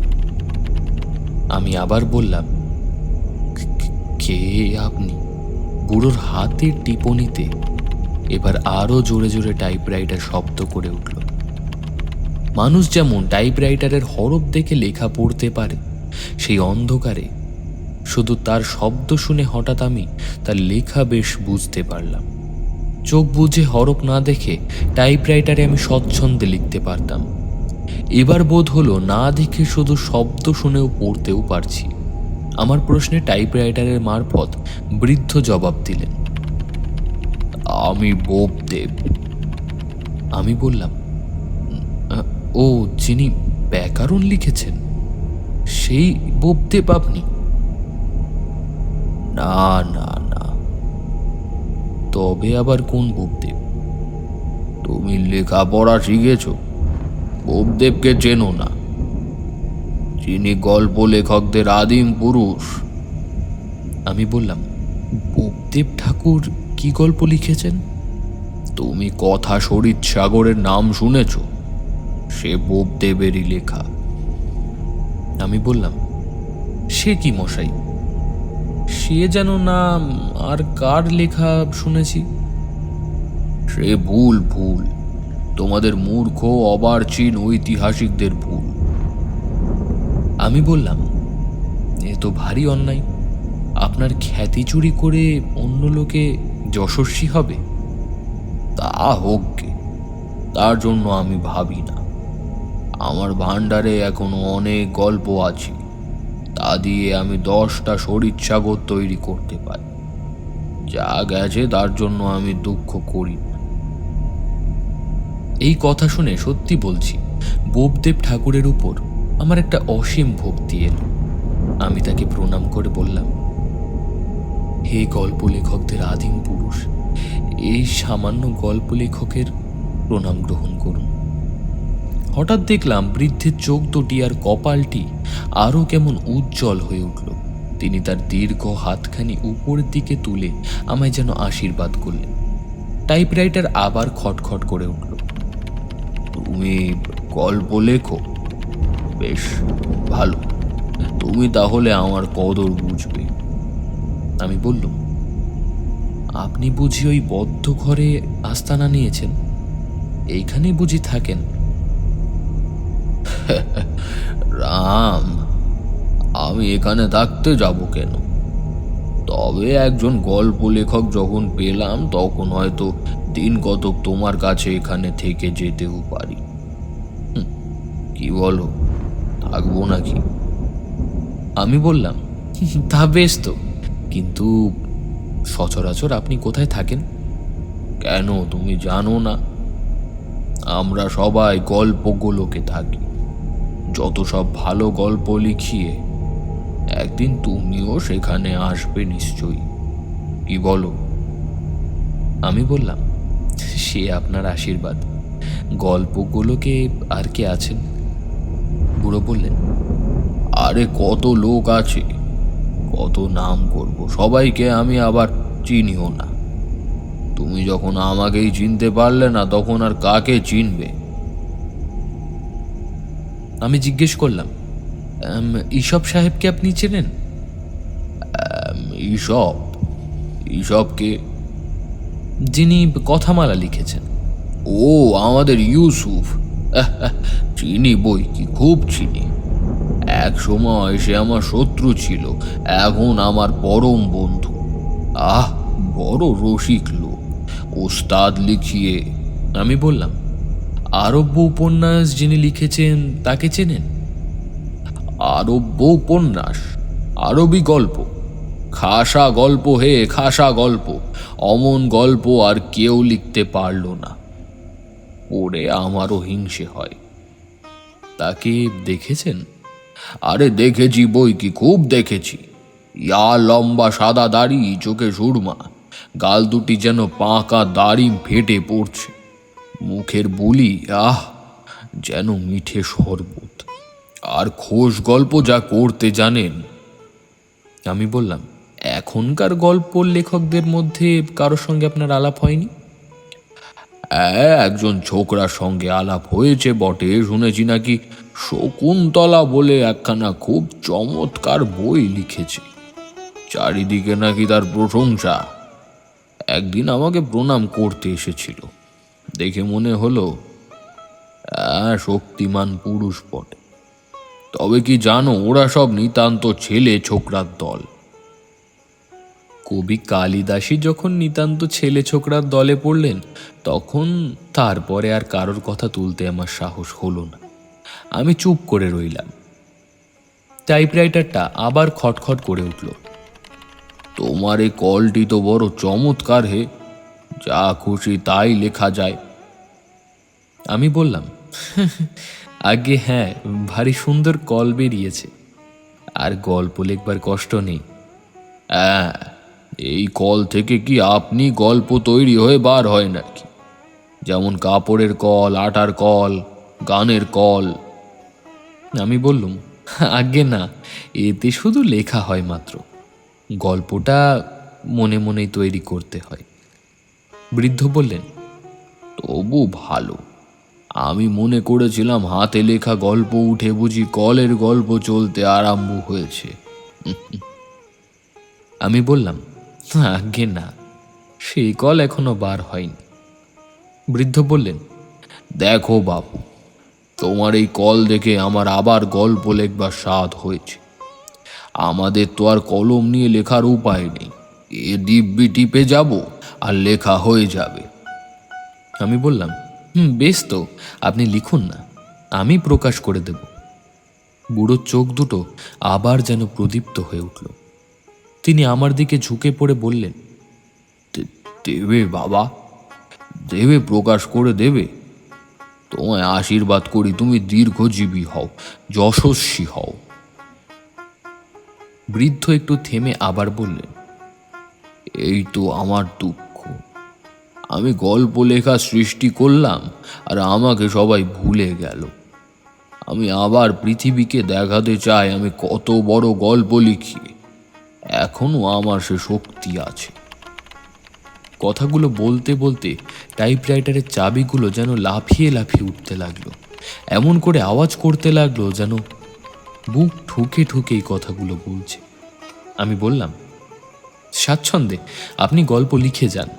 আমি আবার বললাম, কে আপনি? বুড়োর হাতের টিপনিতে এবার আরো জোরে জোরে টাইপরাইটার শব্দ করে উঠল। মানুষ যেমন টাইপরাইটারের হরফ দেখে লেখা পড়তে পারে, সেই অন্ধকারে শুধু তার শব্দ শুনে হঠাৎ আমি তার লেখা বেশ বুঝতে পারলাম। চোখ বুজে হরফ না দেখে টাইপরাইটারে আমি স্বচ্ছন্দে লিখতে পারতাম। এবার বোধ হলো না দেখে শুধু শব্দ শুনেও পড়তেও পারছি। আমার প্রশ্নে টাইপরাইটারের মারফত বৃদ্ধ জবাব দিলেন, আমি বোপদেব। আমি বললাম, ও, যিনি ব্যাকরণ লিখেছেন, সেই বোপদেব আপনি? না না না। তবে আবার কোন বোপদেব? তুমি লেখাপড়া শিখেছ, বোপদেবকে চেনো না? যিনি গল্প লেখকদের আদিম পুরুষ। আমি বললাম, বোপদেব ঠাকুর কি গল্প লিখেছেন? তুমি কথা শরীর সাগরের নাম শুনেছ? সে বোপদেবেরই লেখা। আমি বললাম, সে কি মশাই? সে যেন নাম আর কার লেখা শুনেছি। সে ভুল ভুল, তোমাদের মূর্খ অবার্চিন ঐতিহাসিকদের ভুল। আমি বললাম, এ তো ভারী অন্যায়। আপনার খ্যাতি চুরি করে অন্য লোকে যশস্বী হবে? তা হোক গে, তার জন্য আমি ভাবি না। আমার ভাণ্ডারে এখনো অনেক গল্প আছে, তা দিয়ে আমি 10টা শরীরসাগর তৈরি করতে পারি। যা গেছে তার জন্য আমি দুঃখ করি না। এই কথা শুনে সত্যি বলছি, বোপদেব ঠাকুরের উপর আমার একটা অসীম ভক্তি এলো। আমি তাকে প্রণাম করে বললাম, হে গল্প লেখকদের আদিম পুরুষ, এই সামান্য গল্প লেখকের প্রণাম গ্রহণ করুন। হঠাৎ দেখলাম বৃদ্ধের চোখ দুটি আর কপালটি আরও কেমন উজ্জ্বল হয়ে উঠল। তিনি তার দীর্ঘ হাতখানি উপরের দিকে তুলে আমায় যেন আশীর্বাদ করলেন। টাইপরাইটার আবার খটখট করে উঠল। তুমি গল্প লেখো? বেশ ভালো, তুমি তাহলে আমার কদর বুঝবে। আমি বললুম, আপনি বুঝি ওই বদ্ধ ঘরে আস্তানা নিয়েছেন? এইখানেই বুঝি থাকেন? রাম, আমি এখানে থাকতে যাব কেন? তবে একজন গল্প লেখক যখন পেলাম, তখন হয়তো দিন কতক তোমার কাছে এখানে থেকে যেতেও পারি। কি বলো, থাকবো নাকি? আমি বললাম, তা বেশ তো, কিন্তু সচরাচর আপনি কোথায় থাকেন? কেন, তুমি জানো না? আমরা সবাই গল্পগুলোকে থাকি। যত সব ভালো গল্প লিখিয়ে একদিন তুমিও সেখানে আসবে নিশ্চয়ই। কি বলো? আমি বললাম, সে আপনার আশীর্বাদ। গল্পগুলোকে আর কে আছেন? বুড়ো বললেন, আরে কত লোক আছে, কত নাম করব, সবাইকে আমি আবার চিনিও না। তুমি যখন আমাকেই চিনতে পারলে না, তখন আর কাকে চিনবে? আমি জিজ্ঞেস করলাম, ঈশপ সাহেবকে আপনি চেনেন? ঈশপ? ঈশপকে? যিনি কথামালা লিখেছেন। ও, আমাদের ইউসুফ। চিনি বই কি, খুব চিনি। এক সময় সে আমার শত্রু ছিল, এখন আমার পরম বন্ধু। আহ, বড় রসিক লোক, ওস্তাদ লিখিয়ে। আমি বললাম, আরব্য উপন্যাস যিনি লিখেছেন তাকে চেনেন? আরব্য উপন্যাস? আরবি গল্প? খাসা গল্প হে, খাসা গল্প। অমন গল্প আর কেউ লিখতে পারল না। পড়ে আমারও হিংসে হয়। তাকে দেখেছেন? আরে দেখেছি বই কি, খুব দেখেছি। ইয়া লম্বা সাদা দাড়ি, চোখে সুরমা, গাল দুটি যেন পাকা দাড়ি ফেটে পড়ছে, মুখের বুলি আহ যেন মিঠে শরবত। আর খোশ গল্প যা করতে জানেন। আমি বললাম, এখনকার গল্প লেখকদের মধ্যে কারোর সঙ্গে আপনার আলাপ হয়নি? একজন ছোকরার সঙ্গে আলাপ হয়েছে বটে, শুনেছি নাকি শকুন্তলা বলে একখানা খুব চমৎকার বই লিখেছে। চারিদিকে নাকি তার প্রশংসা। একদিন আমাকে প্রণাম করতে এসেছিল, দেখে মনে হলো শক্তিমান পুরুষ বটে। তবে কি জানো, ওরা সব নিতান্ত ছেলে ছোকরার দল। কবি কালিদাসী যখন নিতান্ত ছেলে ছোকরার দলে পড়লেন, তখন তারপরে আর কারোর কথা তুলতে আমার সাহস হলো না। আমি চুপ করে রইলাম। টাইপরাইটারটা আবার খটখট করে উঠল। তোমার এই কলটি তো বড় চমৎকার হে, যা খুশি তাই লেখা যায়। আমি বললাম, আগে হ্যাঁ, ভারী সুন্দর কল বেরিয়েছে, আর গল্প লিখবার কষ্ট নেই। হ্যাঁ, এই কল থেকে কি আপনি গল্প তৈরি হয়ে বার হয় নাকি? যেমন কাপড়ের কল, আটার কল, গানের কল। আমি বললুম, আগে না, এতে শুধু লেখা হয় মাত্র, গল্পটা মনে মনেই তৈরি করতে হয়। বৃদ্ধ বললেন, তবু ভালো। আমি মনে করেছিলাম হাতে লেখা গল্প উঠে বুঝি কলের গল্প চলতে আরম্ভ হয়েছে। আমি বললাম, আগে না, সেই কল এখনো বার হয়নি। বৃদ্ধ বললেন, দেখো বাবু, তোমার এই কল দেখে আমার আবার গল্প লেখবার স্বাদ হয়েছে। আমাদের তো আর কলম নিয়ে লেখার উপায় নেই, এ দিব্যি টিপে যাব আর লেখা হয়ে যাবে। আমি বললাম, বেশ তো, আপনি লিখুন না, আমি প্রকাশ করে দেব। বুড়োর চোখ দুটো আবার যেন প্রদীপ্ত হয়ে উঠল। তিনি আমার দিকে ঝুঁকে পড়ে বললেন, দেবে বাবা, দেবে, প্রকাশ করে দেবে। তোমায় আশীর্বাদ করি, তুমি দীর্ঘজীবী হও, যশস্বী হও। বৃদ্ধ একটু থেমে আবার বললেন, এই তো আমার দুঃখ, আমি গল্প লেখা সৃষ্টি করলাম আর আমাকে সবাই ভুলে গেল। আমি আবার পৃথিবীকে দেখাতে চাই আমি কত বড় গল্প লিখি, এখনো আমার সে শক্তি আছে। কথাগুলো বলতে বলতে টাইপরাইটারের চাবিগুলো যেন লাফিয়ে লাফিয়ে উঠতে লাগলো, এমন করে আওয়াজ করতে লাগলো যেন বুক ঠুকে ঠুকে এই কথাগুলো বলছে। আমি বললাম, স্বাচ্ছন্দ্যে আপনি গল্প লিখে যান,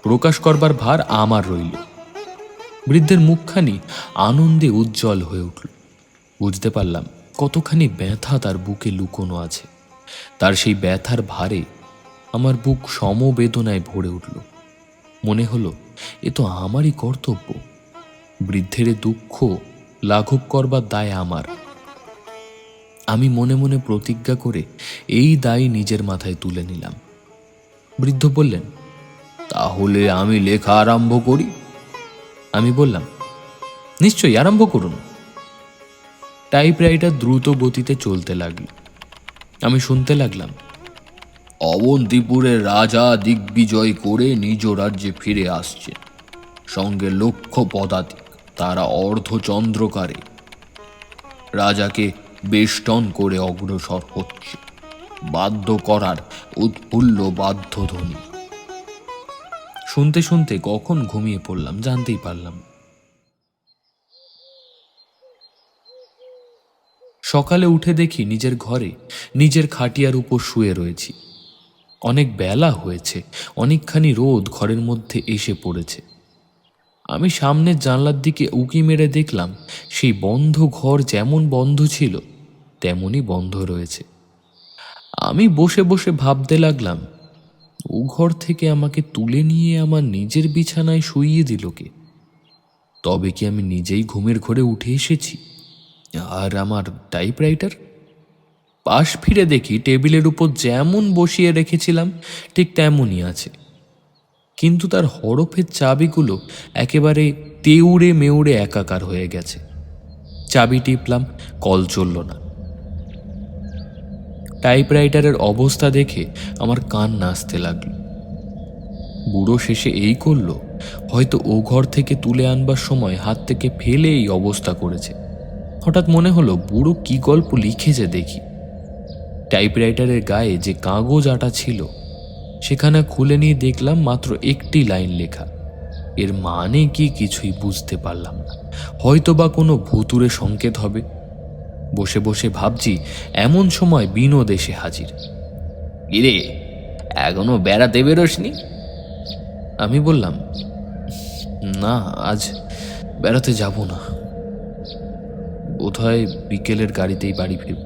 প্রকাশ করবার ভার আমার রইল। বৃদ্ধের মুখখানি আনন্দে উজ্জ্বল হয়ে উঠল। বুঝতে পারলাম কতখানি ব্যথা তার বুকে লুকোনো আছে। তার সেই ব্যথার ভারে আমার বুক সমবেদনায় ভরে উঠল। মনে হলো এ তো আমারই কর্তব্য, বৃদ্ধের দুঃখ লাঘব করবার দায় আমার। আমি মনে মনে প্রতিজ্ঞা করে এই দায় নিজের মাথায় তুলে নিলাম। বৃদ্ধ বললেন, তাহলে আমি লেখা আরম্ভ করি। আমি বললাম, নিশ্চয়ই আরম্ভ করুন। টাইপরাইটার দ্রুত গতিতে চলতে লাগল। আমি শুনতে লাগলাম, অবন্তিপুরের রাজা দিগ্বিজয় করে নিজ রাজ্যে ফিরে আসছেন, সঙ্গে লক্ষ পদাতিক, তারা অর্ধচন্দ্রকারে রাজাকে বেষ্টন করে অগ্রসর হচ্ছে, বাধ্য করার উৎফুল্ল বাধ্যধ্বনি। শুনতে শুনতে কখন ঘুমিয়ে পড়লাম জানতেই পারলাম। সকালে উঠে দেখি নিজের ঘরে নিজের খাটিয়ার উপর শুয়ে রয়েছি। অনেক বেলা হয়েছে, অনেকখানি রোদ ঘরের মধ্যে এসে পড়েছে। আমি সামনের জানলার দিকে উঁকি মেরে দেখলাম সেই বন্ধ ঘর যেমন বন্ধ ছিল তেমনই বন্ধ রয়েছে। আমি বসে বসে ভাবতে লাগলাম, ও ঘর থেকে আমাকে তুলে নিয়ে আমার নিজের বিছানায় শুইয়ে দিল কে? তবে কি আমি নিজেই ঘুমের ঘরে উঠে এসেছি? আর আমার টাইপরাইটার? পাশ ফিরে দেখি টেবিলের উপর যেমন বসিয়ে রেখেছিলাম ঠিক তেমনই আছে, কিন্তু তার হরফের চাবিগুলো একেবারে তেউড়ে মেউড়ে একাকার হয়ে গেছে। চাবি টিপলাম, কল চলল না। টাইপরাইটারের অবস্থা দেখে আমার কান নাচতে লাগলো। বুড়ো শেষে এই করলো, হয়তো ও ঘর থেকে তুলে আনবার সময় হাত থেকে ফেলে এই অবস্থা করেছে। হঠাৎ মনে হলো বুড়ো কি গল্প লিখেছে দেখি। টাইপরাইটারের গায়ে যে কাগজ আটা ছিল সেখানে খুলে নিয়ে দেখলাম মাত্র একটি লাইন লেখা। এর মানে কি কিছুই বুঝতে পারলাম না, হয়তো বা কোনো ভুতুরে সংকেত হবে। বসে বসে ভাবছি, এমন সময় বিনোদ এসে হাজির। কিরে, এখনো বেড়াতে বেরোসনি? আমি বললাম, না, আজ বেড়াতে যাব না, বোধহয় বিকেলের গাড়িতেই বাড়ি ফিরব।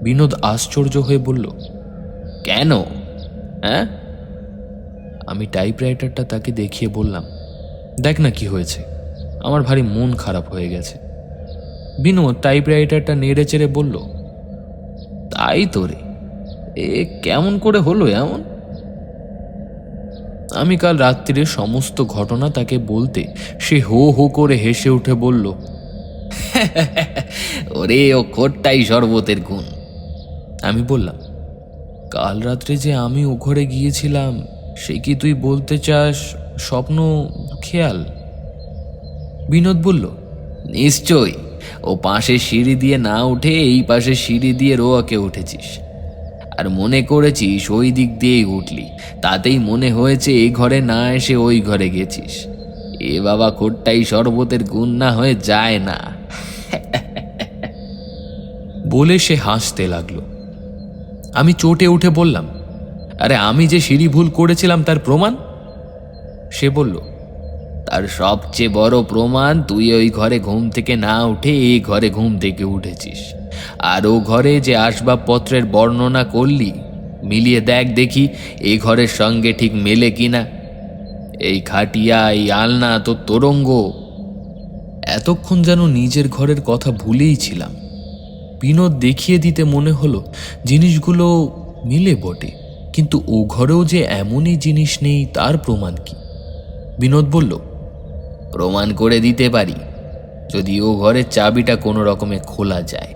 বিনোদ আশ্চর্য হয়ে বলল, কেন? হ্যাঁ? আমি টাইপরাইটারটা তাকে দেখিয়ে বললাম, দেখ না কি হয়েছে, আমার ভারী মন খারাপ হয়ে গেছে। বিনোদ টাইপরাইটারটা নেড়ে চেড়ে বলল, তাই তো রে, এ কেমন করে হলো এমন? আমি কাল রাত্রিরে সমস্ত ঘটনা তাকে বলতে সে হো হো করে হেসে উঠে বলল, ওরে, ও খোট্টাই শরবতের গুণ। আমি বললাম, কাল রাত্রে যে আমি ও ঘরে গিয়েছিলাম সে কি তুই বলতে চাস স্বপ্ন, খেয়াল? বিনোদ বলল, নিশ্চয়ই। ও পাশের সিঁড়ি দিয়ে না উঠে এই পাশে সিঁড়ি দিয়ে রোয়াকে উঠেছিস, আর মনে করেছিস ওই দিক দিয়েই উঠলি, তাতেই মনে হয়েছে এই ঘরে না এসে ওই ঘরে গেছিস। এ বাবা, খোট্টাই শরবতের গুণ না হয়ে যায় না। বলে সে হাসতে লাগলো। আমি চটে উঠে বললাম, আরে আমি যে সিঁড়ি ভুল করেছিলাম তার প্রমাণ? সে বলল, তার সবচেয়ে বড় প্রমাণ তুই ওই ঘরে ঘুম থেকে না উঠে এই ঘরে ঘুম থেকে উঠেছিস। আর ও ঘরে যে আসবাবপত্রের বর্ণনা করলি, মিলিয়ে দেখ দেখি এই ঘরের সঙ্গে ঠিক মেলে কিনা। এই খাটিয়া, এই আলনা তো তোরঙ্গ। এতক্ষণ যেন নিজের ঘরের কথা ভুলেই ছিলাম। বিনোদ দেখিয়ে দিতে মনে হলো জিনিসগুলো মিলে বটে, কিন্তু ও ঘরেও যে এমনই জিনিস নেই তার প্রমাণ কি? বিনোদ বলল, প্রমাণ করে দিতে পারি, যদি ও ঘরের চাবিটা কোনো রকমে খোলা যায়।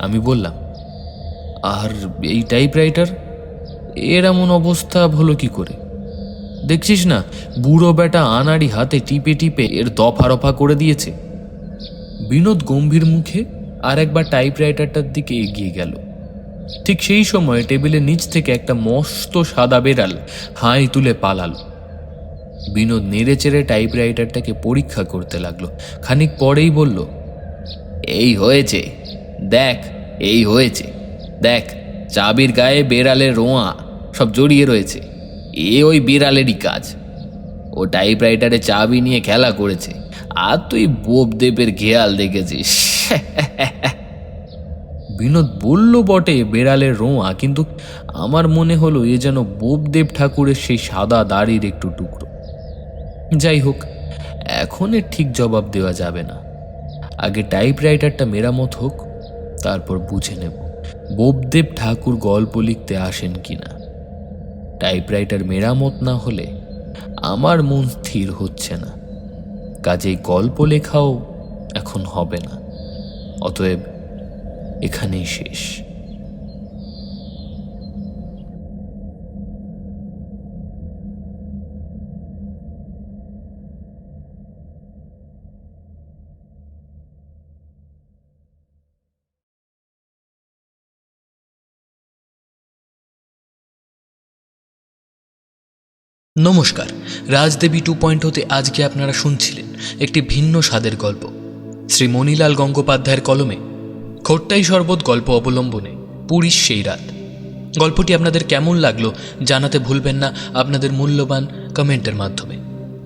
আমি বললাম, আর এই টাইপরাইটার এর এমন অবস্থা হলো কি করে? দেখছিস না, বুড়ো বেটা আনাড়ি হাতে টিপে টিপে এর দফা রফা করে দিয়েছে। বিনোদ গম্ভীর মুখে আর একবার টাইপরাইটারটার দিকে এগিয়ে গেল। ঠিক সেই সময় টেবিলের নিচ থেকে একটা মস্ত সাদা বেড়াল হাই তুলে পালালো। বিনোদ নেড়ে চেড়ে টাইপরাইটারটাকে পরীক্ষা করতে লাগলো। খানিক পরেই বলল, এই হয়েছে, দেখ, এই হয়েছে, দেখ, চাবির গায়ে বেড়ালের রোঁয়া সব জড়িয়ে রয়েছে। এ ওই বিড়ালেরই কাজ। ও টাইপরাইটারে চাবি নিয়ে খেলা করেছে, আর তুই বোপদেবের খেয়াল দেখেছিস। বিনোদ বলল বটে বেড়ালের রোঁয়া, কিন্তু আমার মনে হলো এ যেন বোপদেব ঠাকুরের সেই সাদা দাড়ির একটু টুকরো। যাই হোক, এখন এর ঠিক জবাব দেওয়া যাবে না। আগে টাইপরাইটারটা মেরামত হোক, তারপর বুঝে নেব বোপদেব ঠাকুর গল্প লিখতে আসেন কিনা। টাইপরাইটার মেরামত না হলে আমার মন স্থির হচ্ছে না, কাজেই গল্প লেখাও এখন হবে না। অতএব এখানেই শেষ। নমস্কার, রাজদেবী 2.0 তে আজকে আপনারা শুনছিলেন একটি ভিন্ন স্বাদের গল্প। শ্রী মণিলাল গঙ্গোপাধ্যায়ের কলমে খোট্টাই শরবত গল্প অবলম্বনে পুরীর সেই রাত। গল্পটি আপনাদের কেমন লাগলো জানাতে ভুলবেন না আপনাদের মূল্যবান কমেন্টের মাধ্যমে।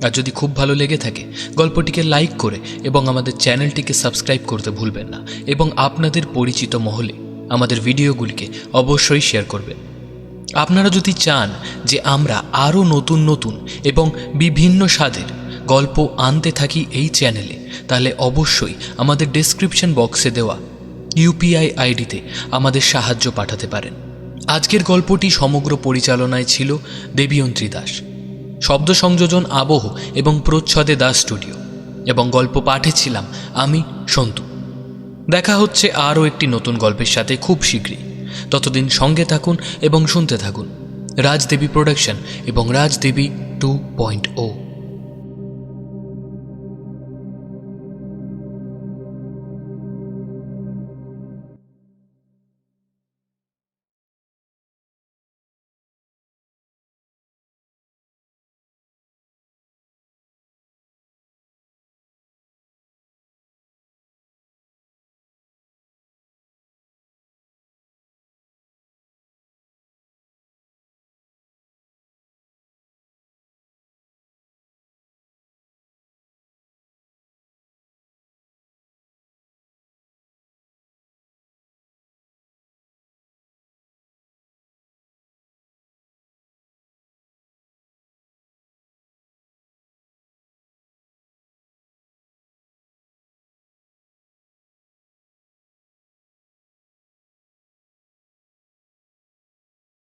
আর যদি খুব ভালো লেগে থাকে গল্পটিকে লাইক করে এবং আমাদের চ্যানেলটিকে সাবস্ক্রাইব করতে ভুলবেন না, এবং আপনাদের পরিচিত মহলে আমাদের ভিডিওগুলিকে অবশ্যই শেয়ার করবেন। আপনারা যদি চান যে আমরা আরও নতুন নতুন এবং বিভিন্ন স্বাদের গল্প আনতে থাকি এই চ্যানেলে, তাহলে অবশ্যই আমাদের ডেসক্রিপশন বক্সে দেওয়া ইউপিআই আইডিতে আমাদের সাহায্য পাঠাতে পারেন। আজকের গল্পটি সমগ্র পরিচালনায় ছিল দেবীয়ন্ত্রী দাস, শব্দ সংযোজন আবহ এবং প্রচ্ছদে দাস স্টুডিও, এবং গল্প পাঠে ছিলাম আমি, সন্তু। দেখা হচ্ছে আরও একটি নতুন গল্পের সাথে খুব শীঘ্রই। ততদিন সঙ্গে থাকুন এবং শুনতে থাকুন রাজদেবী প্রোডাকশন এবং রাজদেবী 2.0।